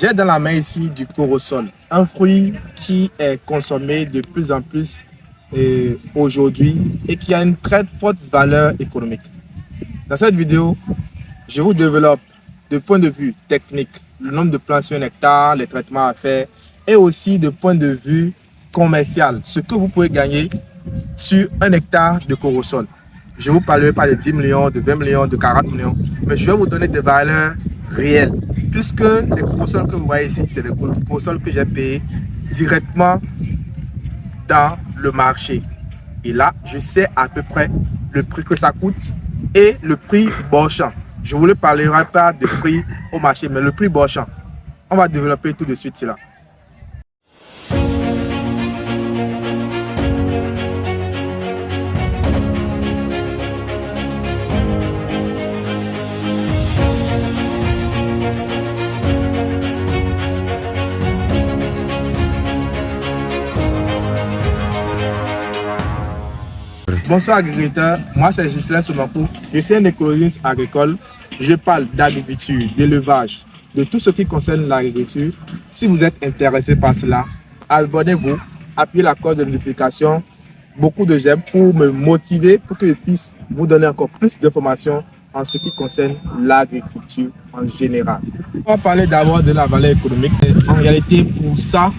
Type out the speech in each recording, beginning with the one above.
J'ai dans la main ici du corosol, un fruit qui est consommé de plus en plus aujourd'hui et qui a une très forte valeur économique. Dans cette vidéo, je vous développe de point de vue technique le nombre de plants sur un hectare, les traitements à faire et aussi de point de vue commercial, ce que vous pouvez gagner sur un hectare de corosol. Je ne vous parlerai pas de 10 millions, de 20 millions, de 40 millions, mais je vais vous donner des valeurs réelles. Puisque les corosols que vous voyez ici, c'est des corosols que j'ai payés directement dans le marché. Et là, je sais à peu près le prix que ça coûte et le prix Borchamp. Je ne vous parlerai pas de prix au marché, mais le prix Borchamp. On va développer tout de suite cela. Bonsoir agriculteurs, moi c'est Ghislain Somakou, je suis un écologiste agricole. Je parle d'agriculture, d'élevage, de tout ce qui concerne l'agriculture. Si vous êtes intéressé par cela, abonnez-vous, appuyez la cloche de notification, beaucoup de j'aime pour me motiver, pour que je puisse vous donner encore plus d'informations en ce qui concerne l'agriculture en général. On va parler d'abord de la valeur économique. En réalité, pour ça,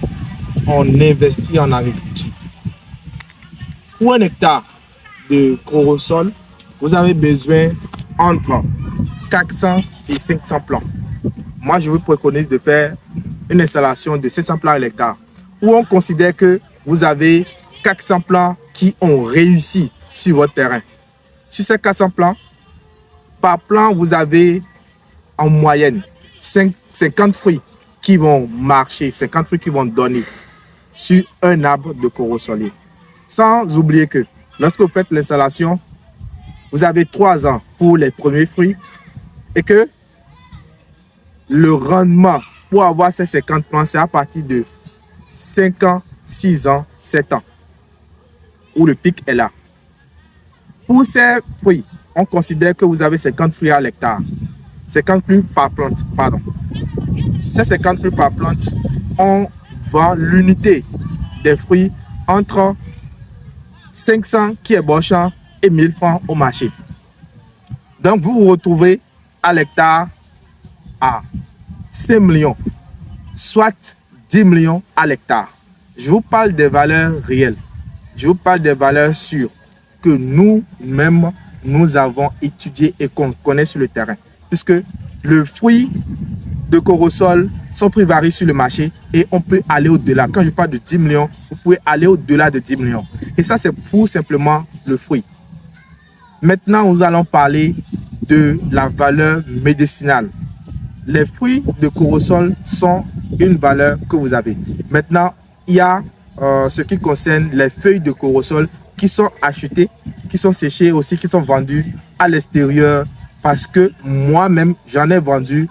on investit en agriculture. Pour un hectare de corosol, vous avez besoin entre 400 et 500 plants. Moi, je vous préconise de faire une installation de 700 plants à l'hectare, où on considère que vous avez 400 plants qui ont réussi sur votre terrain. Sur ces 400 plants, par plan, vous avez en moyenne 50 fruits qui vont marcher, 50 fruits qui vont donner sur un arbre de corosolier. Sans oublier que lorsque vous faites l'installation, vous avez 3 ans pour les premiers fruits et que le rendement pour avoir ces 50 plants, c'est à partir de 5 ans, 6 ans, 7 ans, où le pic est là. Pour ces fruits, on considère que vous avez 50 fruits à l'hectare. 50 fruits par plante, pardon. Ces 50 fruits par plante, on vend l'unité des fruits entre 500 qui est Borchamp et 1000 francs au marché. Donc vous vous retrouvez à l'hectare à 5 millions, soit 10 millions à l'hectare. Je vous parle des valeurs réelles. Je vous parle des valeurs sûres que nous-mêmes, nous avons étudié et qu'on connaît sur le terrain. Puisque le fruit de corosol, son prix varie sur le marché et on peut aller au-delà. Quand je parle de 10 millions, vous pouvez aller au-delà de 10 millions. Et ça, c'est pour simplement le fruit. Maintenant, nous allons parler de la valeur médicinale. Les fruits de corosol sont une valeur que vous avez. Maintenant, il y a ce qui concerne les feuilles de corosol qui sont achetées, qui sont séchées aussi, qui sont vendues à l'extérieur. Parce que moi-même, j'en ai vendu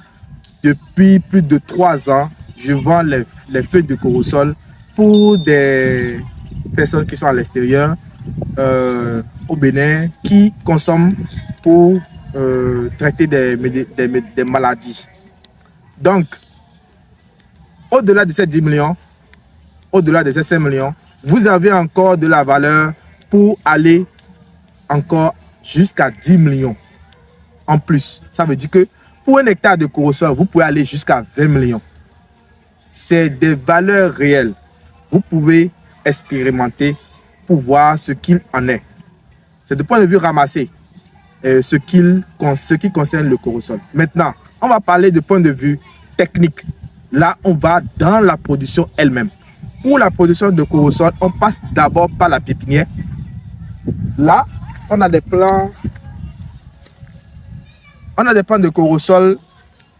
depuis plus de 3 ans. Je vends les feuilles de corosol pour des personnes qui sont à l'extérieur, au Bénin, qui consomment pour traiter des maladies. Donc, au-delà de ces 10 millions, au-delà de ces 5 millions, vous avez encore de la valeur pour aller encore jusqu'à 10 millions en plus. Ça veut dire que pour un hectare de corosol, vous pouvez aller jusqu'à 20 millions. C'est des valeurs réelles. Vous pouvez expérimenter pour voir ce qu'il en est. C'est de point de vue ramassé, ce qui concerne le corosol. Maintenant, on va parler de point de vue technique. Là, on va dans la production elle-même. Pour la production de corosol, on passe d'abord par la pépinière. Là, on a des plants. On a des plants de corosol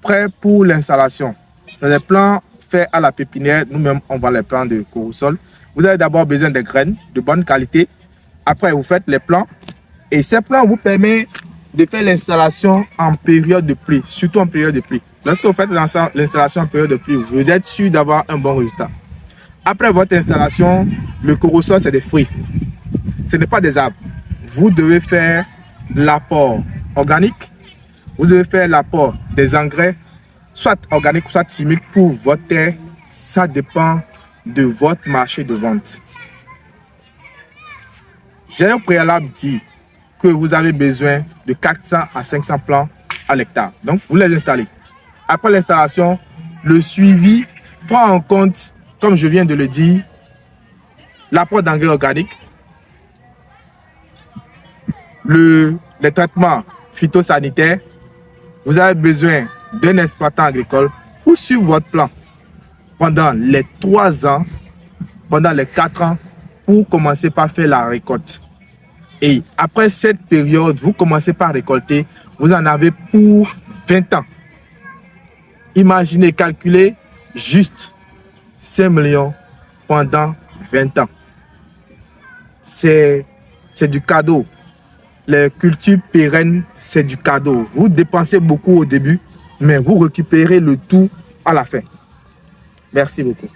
prêts pour l'installation. Des plants faits à la pépinière, nous-mêmes, on vend les plants de corosol. Vous avez d'abord besoin de graines de bonne qualité. Après, vous faites les plants. Et ces plants vous permettent de faire l'installation en période de pluie, surtout en période de pluie. Lorsque vous faites l'installation en période de pluie, vous êtes sûr d'avoir un bon résultat. Après votre installation, le corosol, c'est des fruits. Ce n'est pas des arbres. Vous devez faire l'apport organique. Vous devez faire l'apport des engrais soit organique, soit chimique pour votre terre, ça dépend de votre marché de vente. J'ai au préalable dit que vous avez besoin de 400 à 500 plants à l'hectare. Donc, vous les installez. Après l'installation, le suivi prend en compte, comme je viens de le dire, l'apport d'engrais organiques, les traitements phytosanitaires. Vous avez besoin d'un exploitant agricole pour suivre votre plan pendant les 3 ans, pendant les 4 ans, pour commencer par faire la récolte. Et après cette période, vous commencez par récolter, vous en avez pour 20 ans. Imaginez, calculez juste 5 millions pendant 20 ans. C'est du cadeau. Les cultures pérennes, c'est du cadeau. Vous dépensez beaucoup au début, mais vous récupérez le tout à la fin. Merci beaucoup.